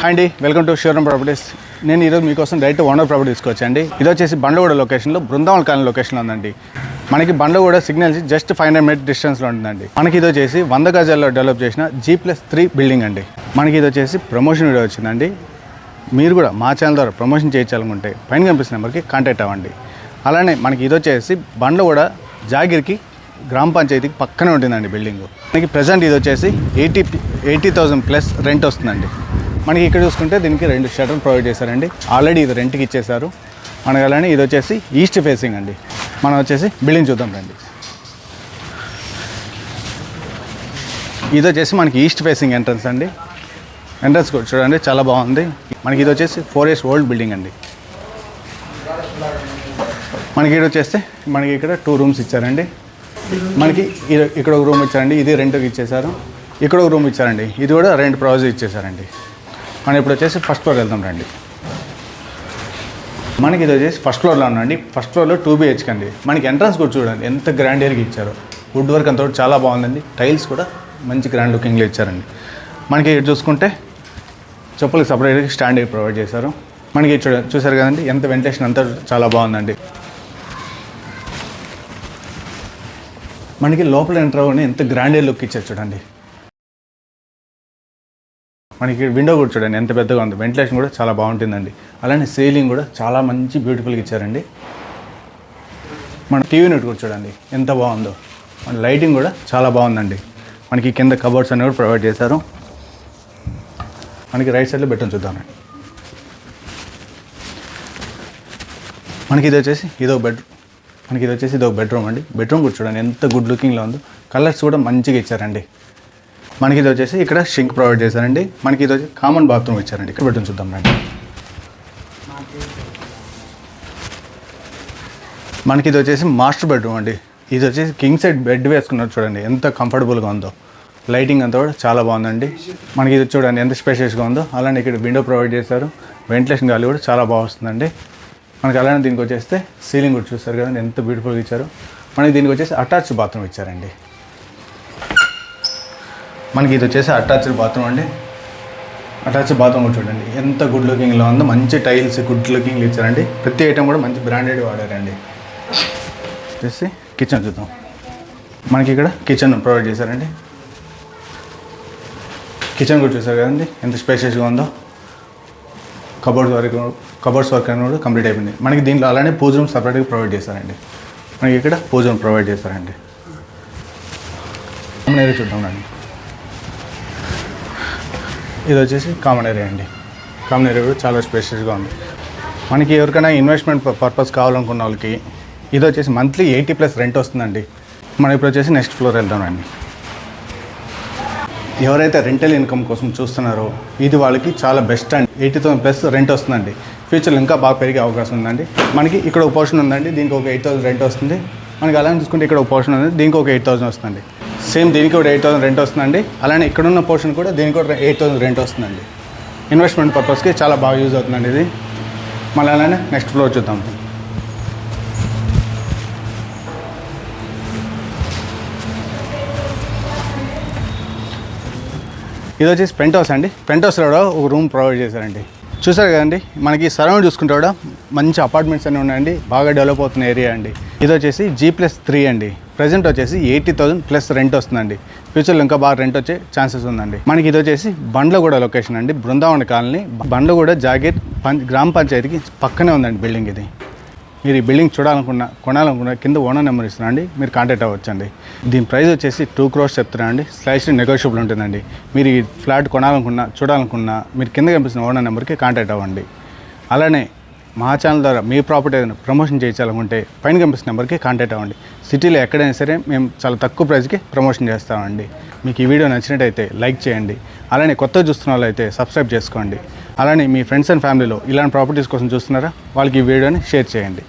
Hi అండి, welcome to showroom properties. నేను ఈరోజు మీకోసం డైరెక్ట్ ఓనర్ ప్రాపర్టీ తీసుకొచ్చాండి. ఇది వచ్చేసి బండ్లగూడ లొకేషన్లో బృందావన్ కాలనీ లొకేషన్లో ఉందండి. మనకి బండ్లగూడ సిగ్నల్స్ జస్ట్ 500 మీటర్ డిస్టెన్స్లో ఉంటుందండి. మనకి ఇది వచ్చేసి 100 గజాల్లో డెవలప్ చేసిన G+3 బిల్డింగ్ అండి. మనకి ఇది వచ్చేసి ప్రమోషన్ వీడియో వచ్చిందండి. మీరు కూడా మా ఛానల్ ద్వారా ప్రమోషన్ చేయించాలనుకుంటే పైన కనిపిస్తున్న నెంబర్కి కాంటాక్ట్ అవ్వండి. అలానే మనకి ఇది వచ్చేసి బండ్లగూడ జాగిర్కి గ్రామ పంచాయతీకి పక్కనే ఉంటుందండి బిల్డింగ్. మనకి ప్రజెంట్ ఇది వచ్చేసి 80,000 ప్లస్ రెంట్ వస్తుందండి. మనకి ఇక్కడ చూసుకుంటే దీనికి 2 షటర్ ప్రొవైడ్ చేశారండి. ఆల్రెడీ ఇది రెంట్కి ఇచ్చేశారు మనకి. అలానే ఇది వచ్చేసి ఈస్ట్ ఫేసింగ్ అండి. మనం వచ్చేసి బిల్డింగ్ చూద్దాం రండి. ఇది వచ్చేసి మనకి ఈస్ట్ ఫేసింగ్ ఎంట్రన్స్ అండి. ఎంట్రన్స్ కూడా చూడండి చాలా బాగుంది. మనకి ఇది వచ్చేసి 4 years ఓల్డ్ బిల్డింగ్ అండి. మనకి ఇక్కడ వచ్చేస్తే మనకి ఇక్కడ 2 రూమ్స్ ఇచ్చారండి. మనకి ఇక్కడ ఒక రూమ్ ఇచ్చారండి, ఇది రెంట్కి ఇచ్చేసారు. ఇక్కడ ఒక రూమ్ ఇచ్చారండి, ఇది కూడా రెంట్ ప్రొవైజ్ ఇచ్చేసారండి. మనం ఇప్పుడు వచ్చేసి ఫస్ట్ ఫ్లోర్ వెళ్దాం రండి. మనకి ఇది వచ్చేసి ఫస్ట్ ఫ్లోర్లో ఉందండి. ఫస్ట్ ఫ్లోర్లో 2 BHK అండి. మనకి ఎంట్రన్స్ కూడా చూడండి ఎంత గ్రాండియర్గా ఇచ్చారు. వుడ్ వర్క్ అంతా చాలా బాగుందండి. టైల్స్ కూడా మంచి గ్రాండ్ లుకింగ్లో ఇచ్చారండి. మనకి ఇక్కడ చూసుకుంటే చెప్పులకి సపరేట్గా స్టాండ్ ప్రొవైడ్ చేశారు. మనకి చూసారు కదండి ఎంత వెంటిలేషన్ అంతా చాలా బాగుందండి. మనకి లోపల ఎంటర్ అవ్వని ఎంత గ్రాండియర్ లుక్ ఇచ్చారు చూడండి. మనకి విండో కూడా చూడండి ఎంత పెద్దగా ఉంది. వెంటిలేషన్ కూడా చాలా బాగుంటుందండి. అలానే సీలింగ్ కూడా చాలా మంచి బ్యూటిఫుల్గా ఇచ్చారండి. మన టీవీ యూనిట్ కూడా చూడండి ఎంత బాగుందో. మన లైటింగ్ కూడా చాలా బాగుందండి. మనకి కింద కబోర్డ్స్ అన్ని కూడా ప్రొవైడ్ చేశారు. మనకి రైట్ సైడ్లో బెడ్రూమ్ చూద్దామండి. మనకి ఇది వచ్చేసి ఇదొక బెడ్రూమ్ అండి. బెడ్రూమ్ కూడా చూడండి ఎంత గుడ్ లుకింగ్లో ఉందో. కలర్స్ కూడా మంచిగా ఇచ్చారండి. మనకి ఇది వచ్చేసి ఇక్కడ షింక్ ప్రొవైడ్ చేశారండి. మనకి ఇది వచ్చి కామన్ బాత్రూమ్ ఇచ్చారండి. ఇక్కడ బెడ్రూమ్ చూద్దాం రండి. మనకి ఇది వచ్చేసి మాస్టర్ బెడ్రూమ్ అండి. ఇది వచ్చేసి కింగ్ సైడ్ బెడ్ వేసుకున్నారు చూడండి ఎంత కంఫర్టబుల్గా ఉందో. లైటింగ్ అంతా కూడా చాలా బాగుందండి. మనకి ఇది చూడండి ఎంత స్పేషియస్గా ఉందో. అలానే ఇక్కడ విండో ప్రొవైడ్ చేశారు. వెంటిలేషన్ గాలి కూడా చాలా బాగా వస్తుందండి. మనకి అలానే దీనికి వచ్చేస్తే సీలింగ్ కూడా చూస్తారు కదండి ఎంత బ్యూటిఫుల్గా ఇచ్చారు. మనకి దీనికి వచ్చేసి అటాచ్డ్ బాత్రూమ్ ఇచ్చారండి. మనకి ఇది వచ్చేసి అటాచ్డ్ బాత్రూమ్ అండి. అటాచ్డ్ బాత్రూమ్ కూడా చూడండి ఎంత గుడ్ లుకింగ్లో ఉందో. మంచి టైల్స్ గుడ్ లుకింగ్లో ఇచ్చారండి. ప్రతి ఐటమ్ కూడా మంచి బ్రాండెడ్ వాడారండి. వచ్చేసి కిచెన్ చూద్దాం. మనకి ఇక్కడ కిచెన్ ప్రొవైడ్ చేశారండి. కిచెన్ కూడా చూసారు కదండి ఎంత స్పేషియస్గా ఉందో. కబోర్డ్స్ వర్క్ అని కూడా కంప్లీట్ అయిపోయింది. మనకి దీంట్లో అలానే పూజ రూమ్ సపరేట్గా ప్రొవైడ్ చేశారండి. మనకి ఇక్కడ పూజ రూమ్ ప్రొవైడ్ చేశారండి. కామన్ ఏరియా చూద్దాం అండి. ఇది వచ్చేసి కామన్ ఏరియా అండి. కామన్ ఏరియా కూడా చాలా స్పేషియస్గా ఉంది. మనకి ఎవరికైనా ఇన్వెస్ట్మెంట్ పర్పస్ కావాలనుకున్న వాళ్ళకి ఇది వచ్చేసి మంత్లీ 80+ రెంట్ వస్తుందండి. మనం ఇప్పుడు వచ్చేసి నెక్స్ట్ ఫ్లోర్ వెళ్దామండి. ఎవరైతే రెంటల్ ఇన్కమ్ కోసం చూస్తున్నారో ఇది వాళ్ళకి చాలా బెస్ట్ అండి. 80,000+ రెంట్ వస్తుందండి. ఫ్యూచర్లో ఇంకా బాగా పెరిగే అవకాశం ఉందండి. మనకి ఇక్కడ ఒక పోర్షన్ ఉందండి, దీనికి ఒక 8,000 రెంట్ వస్తుంది. మనకి అలానే చూసుకుంటే ఇక్కడ ఒక పోర్షన్ ఉంది, దీనికి ఒక 8,000 వస్తుందండి. సేమ్ దీనికి కూడా 8,000 రెంట్ వస్తుందండి. అలానే ఇక్కడున్న పోర్షన్ కూడా దీనికి కూడా 8,000 రెంట్ వస్తుందండి. ఇన్వెస్ట్మెంట్ పర్పస్కి చాలా బాగా యూజ్ అవుతుందండి ఇది. మళ్ళీ అలానే నెక్స్ట్ ఫ్లోర్ చూద్దాం. ఇది వచ్చేసి పెంట్ హౌస్ అండి. పెంట్ హౌస్లో కూడా ఒక రూమ్ ప్రొవైడ్ చేశారండి. చూసారు కదండి మనకి సరౌండ్ చూసుకుంటే కూడా మంచి అపార్ట్మెంట్స్ అన్నీ ఉన్నాయండి. బాగా డెవలప్ అవుతున్న ఏరియా అండి. ఇది వచ్చేసి G+3 అండి. ప్రజెంట్ వచ్చేసి 80,000+ రెంట్ వస్తుందండి. ఫ్యూచర్లో ఇంకా బాగా రెంట్ వచ్చే ఛాన్సెస్ ఉందండి. మనకి ఇది వచ్చేసి బండ్లగూడ లొకేషన్ అండి. బృందావన్ కాలనీ బండ్లగూడ జాగిర్ గ్రామ పంచాయతీకి పక్కనే ఉందండి బిల్డింగ్ ఇది. మీరు ఈ బిల్డింగ్ కొనాలనుకున్న కింద ఓనర్ నెంబర్ ఇస్తున్నాండి, మీరు కాంటాక్ట్ అవ్వచ్చండి. దీని ప్రైస్ వచ్చేసి 2 crores చెప్తున్నానండి. స్లైస్లీ నెగోషియబుల్ ఉంటుందండి. మీరు ఈ ఫ్లాట్ చూడాలనుకున్నా మీరు కింద కనిపిస్తున్న ఓనర్ నెంబర్కి కాంటాక్ట్ అవ్వండి. అలానే మా ఛానల్ ద్వారా మీ ప్రాపర్టీ ఏదైనా ప్రమోషన్ చేయించాలనుకుంటే పైన కనిపిస్తున్న నెంబర్కి కాంటాక్ట్ అవ్వండి. సిటీలో ఎక్కడైనా సరే మేము చాలా తక్కువ ప్రైస్కి ప్రమోషన్ చేస్తామండి. మీకు ఈ వీడియో నచ్చినట్టయితే లైక్ చేయండి. అలానే కొత్తగా చూస్తున్న వాళ్ళు అయితే సబ్స్క్రైబ్ చేసుకోండి. అలానే మీ ఫ్రెండ్స్ అండ్ ఫ్యామిలీలో ఇలాంటి ప్రాపర్టీస్ కోసం చూస్తున్నారా వాళ్ళకి ఈ వీడియోని షేర్ చేయండి.